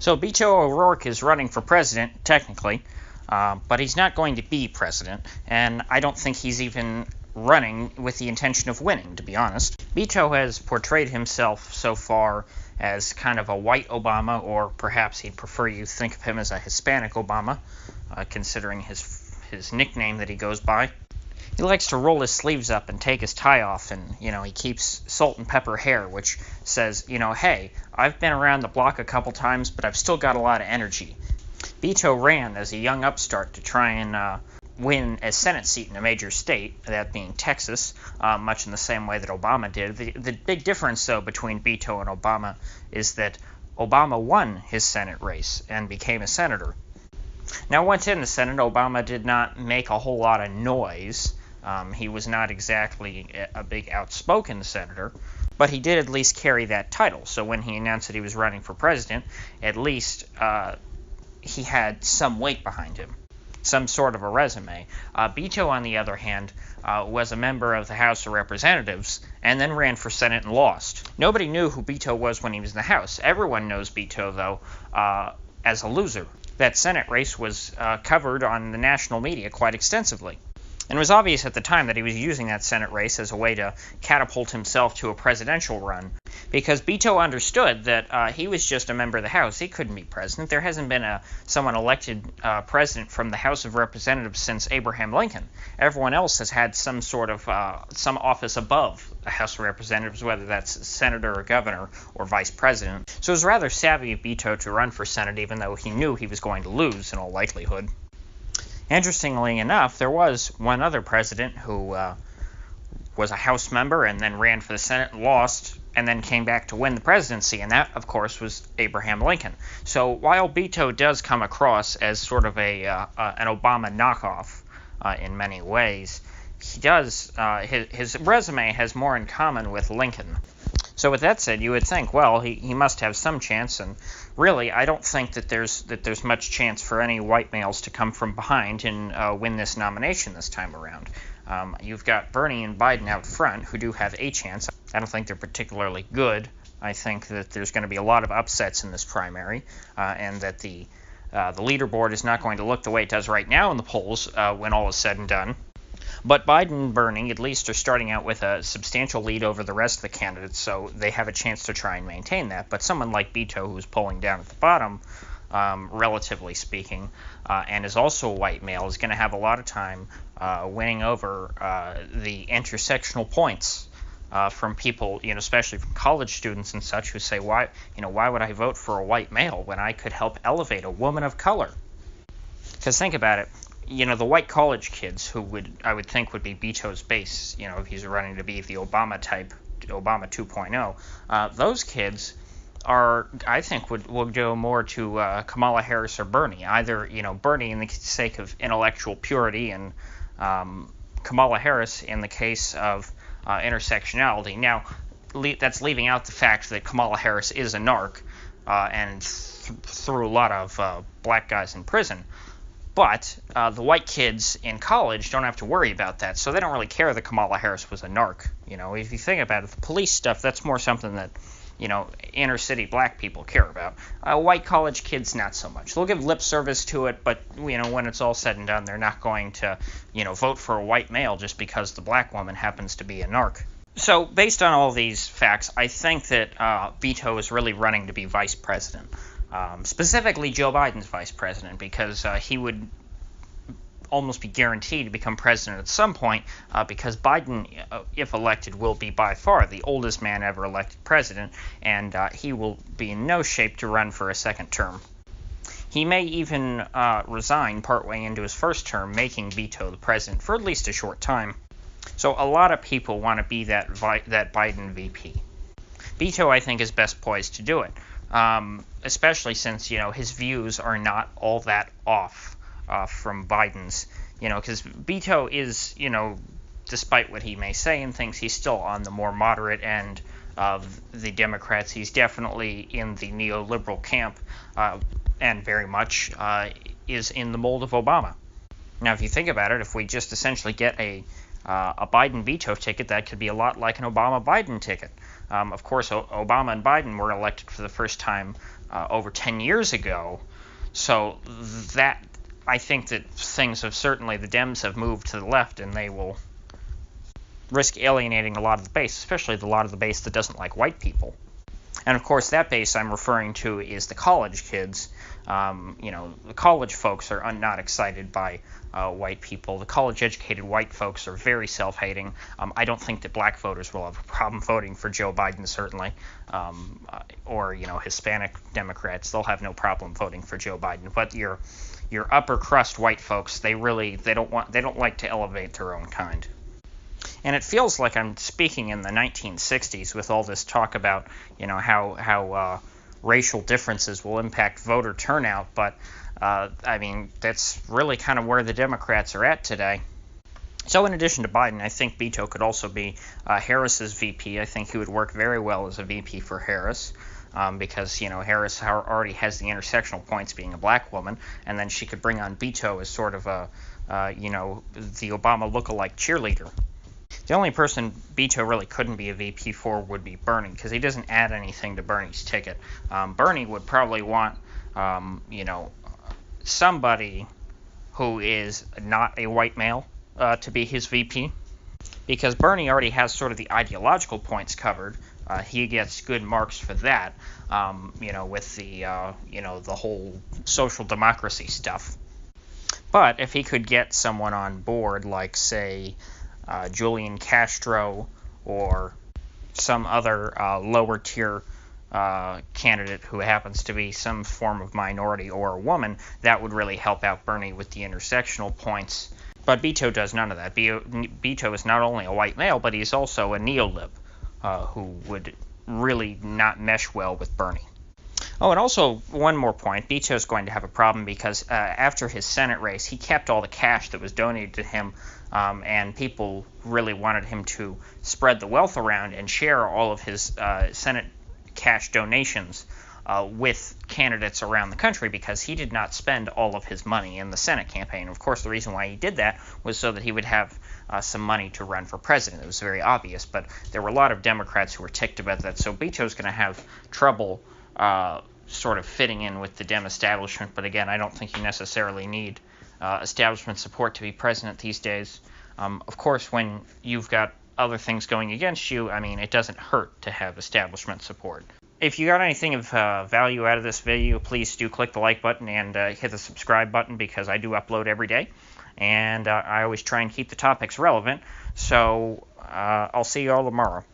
So Beto O'Rourke is running for president, technically, but he's not going to be president, and I don't think he's even running with the intention of winning, to be honest. Beto has portrayed himself so far as kind of a white Obama, or perhaps he'd prefer you think of him as a Hispanic Obama, considering his nickname that he goes by. He likes to roll his sleeves up and take his tie off, and, he keeps salt and pepper hair, which says, hey, I've been around the block a couple times, but I've still got a lot of energy. Beto ran as a young upstart to try and win a Senate seat in a major state, that being Texas, much in the same way that Obama did. The big difference, though, between Beto and Obama is that Obama won his Senate race and became a senator. Now, once in the Senate, Obama did not make a whole lot of noise. He was not exactly a big outspoken senator, but he did at least carry that title. So when he announced that he was running for president, at least he had some weight behind him, some sort of a resume. Beto, on the other hand, was a member of the House of Representatives and then ran for Senate and lost. Nobody knew who Beto was when he was in the House. Everyone knows Beto, though, as a loser. That Senate race was covered on the national media quite extensively. And it was obvious at the time that he was using that Senate race as a way to catapult himself to a presidential run, because Beto understood that he was just a member of the House. He couldn't be president. There hasn't been someone elected president from the House of Representatives since Abraham Lincoln. Everyone else has had some sort of some office above the House of Representatives, whether that's senator or governor or vice president. So it was rather savvy of Beto to run for Senate, even though he knew he was going to lose in all likelihood. Interestingly enough, there was one other president who was a House member and then ran for the Senate and lost, and then came back to win the presidency, and that, of course, was Abraham Lincoln. So while Beto does come across as sort of an Obama knockoff in many ways, he does his resume has more in common with Lincoln. So with that said, you would think, well, he must have some chance, and really, I don't think that there's much chance for any white males to come from behind and win this nomination this time around. You've got Bernie and Biden out front, who do have a chance. I don't think they're particularly good. I think that there's going to be a lot of upsets in this primary, and that the leaderboard is not going to look the way it does right now in the polls when all is said and done. But Biden and Bernie, at least, are starting out with a substantial lead over the rest of the candidates, so they have a chance to try and maintain that. But someone like Beto, who's pulling down at the bottom, relatively speaking, and is also a white male, is going to have a lot of time winning over the intersectional points from people, especially from college students and such, who say, why would I vote for a white male when I could help elevate a woman of color? Because think about it. The white college kids who I would think would be Beto's base, if he's running to be the Obama type, Obama 2.0, those kids I think would go more to Kamala Harris or Bernie. Either, Bernie in the sake of intellectual purity and Kamala Harris in the case of intersectionality. Now, that's leaving out the fact that Kamala Harris is a narc and threw a lot of black guys in prison. But the white kids in college don't have to worry about that, so they don't really care that Kamala Harris was a narc. If you think about it, the police stuff, that's more something that, inner city black people care about. White college kids, not so much. They'll give lip service to it, but, when it's all said and done, they're not going to, vote for a white male just because the black woman happens to be a narc. So, based on all these facts, I think that Beto is really running to be vice president. Specifically Joe Biden's vice president, because he would almost be guaranteed to become president at some point, because Biden, if elected, will be by far the oldest man ever elected president, and he will be in no shape to run for a second term. He may even resign partway into his first term, making Beto the president for at least a short time. So a lot of people want to be that Biden VP. Beto, I think, is best poised to do it. Especially since, his views are not all that off from Biden's, because Beto is, despite what he may say and things, he's still on the more moderate end of the Democrats. He's definitely in the neoliberal camp, and very much is in the mold of Obama. Now, if you think about it, if we just essentially get a Biden veto ticket, that could be a lot like an Obama-Biden ticket. Of course, Obama and Biden were elected for the first time over 10 years ago. So that, I think that things have certainly, the Dems have moved to the left, and they will risk alienating a lot of the base, especially a lot of the base that doesn't like white people. And of course, that base I'm referring to is the college kids. The college folks are not excited by white people. The college-educated white folks are very self-hating. I don't think that black voters will have a problem voting for Joe Biden, certainly, or Hispanic Democrats. They'll have no problem voting for Joe Biden. But your upper crust white folks, they don't like to elevate their own kind. And it feels like I'm speaking in the 1960s with all this talk about, how racial differences will impact voter turnout. But, that's really kind of where the Democrats are at today. So in addition to Biden, I think Beto could also be Harris's VP. I think he would work very well as a VP for Harris. Because, Harris already has the intersectional points being a black woman, and then she could bring on Beto as sort of the Obama lookalike cheerleader. The only person Beto really couldn't be a VP for would be Bernie, because he doesn't add anything to Bernie's ticket. Bernie would probably want, somebody who is not a white male to be his VP, because Bernie already has sort of the ideological points covered. He gets good marks for that, with the whole social democracy stuff. But if he could get someone on board, like, say, Julian Castro or some other lower tier candidate who happens to be some form of minority or a woman, that would really help out Bernie with the intersectional points. But Beto does none of that. Beto is not only a white male, but he's also a neolib who would really not mesh well with Bernie. Oh, and also one more point. Beto is going to have a problem because after his Senate race, he kept all the cash that was donated to him, and people really wanted him to spread the wealth around and share all of his Senate cash donations with candidates around the country, because he did not spend all of his money in the Senate campaign. Of course, the reason why he did that was so that he would have some money to run for president. It was very obvious, but there were a lot of Democrats who were ticked about that, so Beto's going to have trouble sort of fitting in with the Dem establishment. But again, I don't think you necessarily need establishment support to be president these days. Of course, when you've got other things going against you, it doesn't hurt to have establishment support. If you got anything of value out of this video, please do click the like button and hit the subscribe button, because I do upload every day, and I always try and keep the topics relevant. So I'll see you all tomorrow.